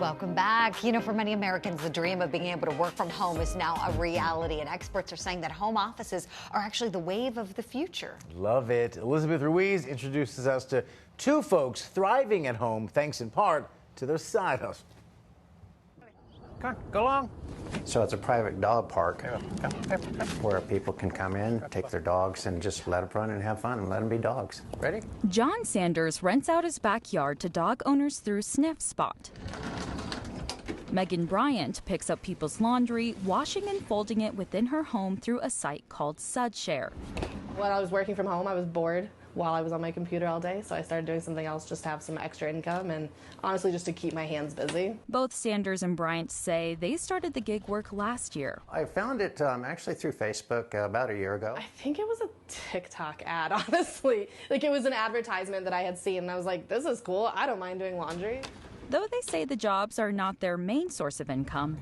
Welcome back. You know, for many Americans, the dream of being able to work from home is now a reality, and experts are saying that home offices are actually the wave of the future. Love it. Elizabeth Ruiz introduces us to two folks thriving at home thanks in part to their side hustle. Come on, go along. So it's a private dog park where people can come in, take their dogs, and just let them run and have fun and let them be dogs. Ready? John Sanders rents out his backyard to dog owners through Sniff Spot. Megan Bryant picks up people's laundry, washing and folding it within her home through a site called SudShare. When I was working from home, I was bored while I was on my computer all day, so I started doing something else just to have some extra income and honestly just to keep my hands busy. Both Sanders and Bryant say they started the gig work last year. I found it actually through Facebook about a year ago. I think it was a TikTok ad, honestly. Like, it was an advertisement that I had seen, and I was like, this is cool. I don't mind doing laundry. Though they say the jobs are not their main source of income,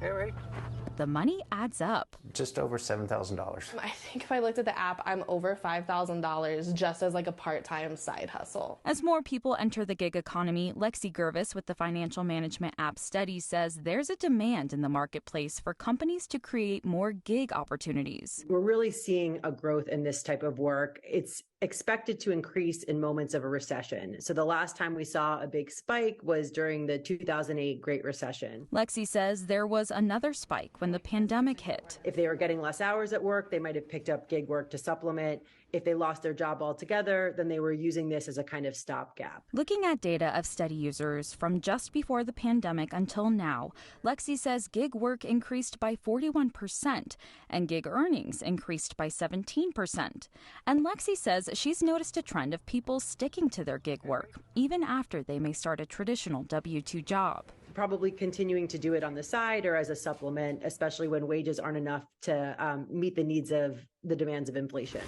the money adds up. Just over $7,000. I think if I looked at the app, I'm over $5,000 just as like a part-time side hustle. As more people enter the gig economy, Lexi Gervis with the financial management app Steady says there's a demand in the marketplace for companies to create more gig opportunities. We're really seeing a growth in this type of work. It's expected to increase in moments of a recession. So the last time we saw a big spike was during the 2008 Great Recession. Lexi says there was another spike when the pandemic hit. If they were getting less hours at work, they might have picked up gig work to supplement. If they lost their job altogether, then they were using this as a kind of stopgap. Looking at data of Steady users from just before the pandemic until now, Lexi says gig work increased by 41% and gig earnings increased by 17%. And Lexi says she's noticed a trend of people sticking to their gig work, even after they may start a traditional W-2 job. Probably continuing to do it on the side or as a supplement, especially when wages aren't enough to meet the needs of the demands of inflation.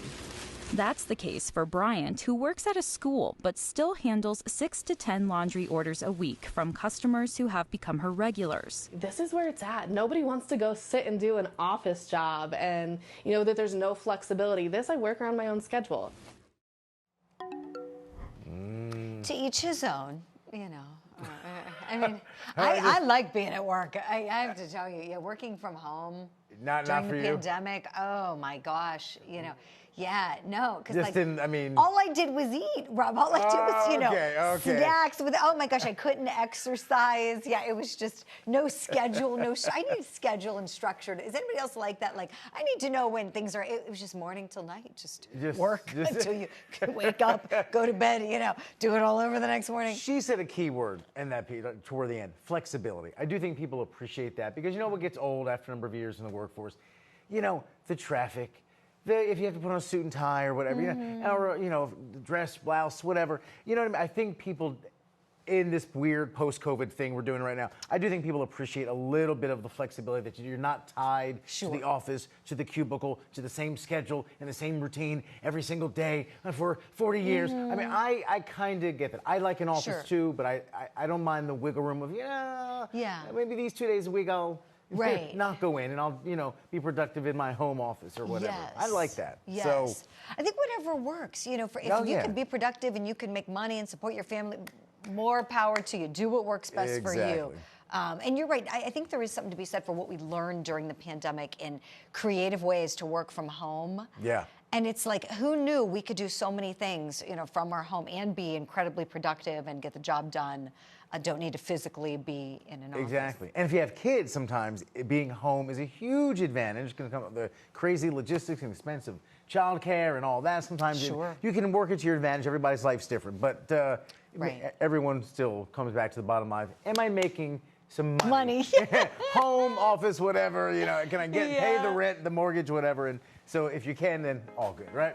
That's the case for Bryant, who works at a school but still handles 6 to 10 laundry orders a week from customers who have become her regulars. This is where it's at. Nobody wants to go sit and do an office job and, you know, that there's no flexibility. This, I work around my own schedule. To each his own, you know. I mean, I like being at work. I have to tell you, yeah, working from home Not during for the you. pandemic, oh my gosh, you know. Yeah, no, because Just like, didn't, I mean. all I did was eat, Rob. All I did was, you know, okay. snacks with, oh my gosh, I couldn't exercise. Yeah, it was just no schedule, I need schedule and structure. Is anybody else like that? Like, I need to know when things are, it was just morning till night, just work until you wake up, go to bed, you know, do it all over the next morning. She said a key word in that piece toward the end, flexibility. I do think people appreciate that because you know what gets old after a number of years in the workforce? You know, the traffic. If you have to put on a suit and tie or whatever, you know, or, you know, dress, blouse, whatever. You know what I mean? I think people in this weird post-COVID thing we're doing right now, I do think people appreciate a little bit of the flexibility that you're not tied to the office, to the cubicle, to the same schedule and the same routine every single day for 40 years. I mean, I kind of get that. I like an office too, but I don't mind the wiggle room of, maybe these 2 days a week I'll not go in and I'll, you know, be productive in my home office or whatever. Yes. I like that. Yes. So, I think whatever works, you know, if you can be productive and you can make money and support your family, more power to you. Do what works best for you. And you're right. I think there is something to be said for what we learned during the pandemic in creative ways to work from home. Yeah. And it's like, who knew we could do so many things, you know, from our home and be incredibly productive and get the job done. Don't need to physically be in an office. Exactly. And if you have kids, sometimes being home is a huge advantage. It's going to come up with the crazy logistics and expensive childcare and all that. Sometimes you can work it to your advantage. Everybody's life's different. But everyone still comes back to the bottom line. Am I making some money? Home, office, whatever. You know, can I pay the rent, the mortgage, whatever? And so if you can, then all good, right?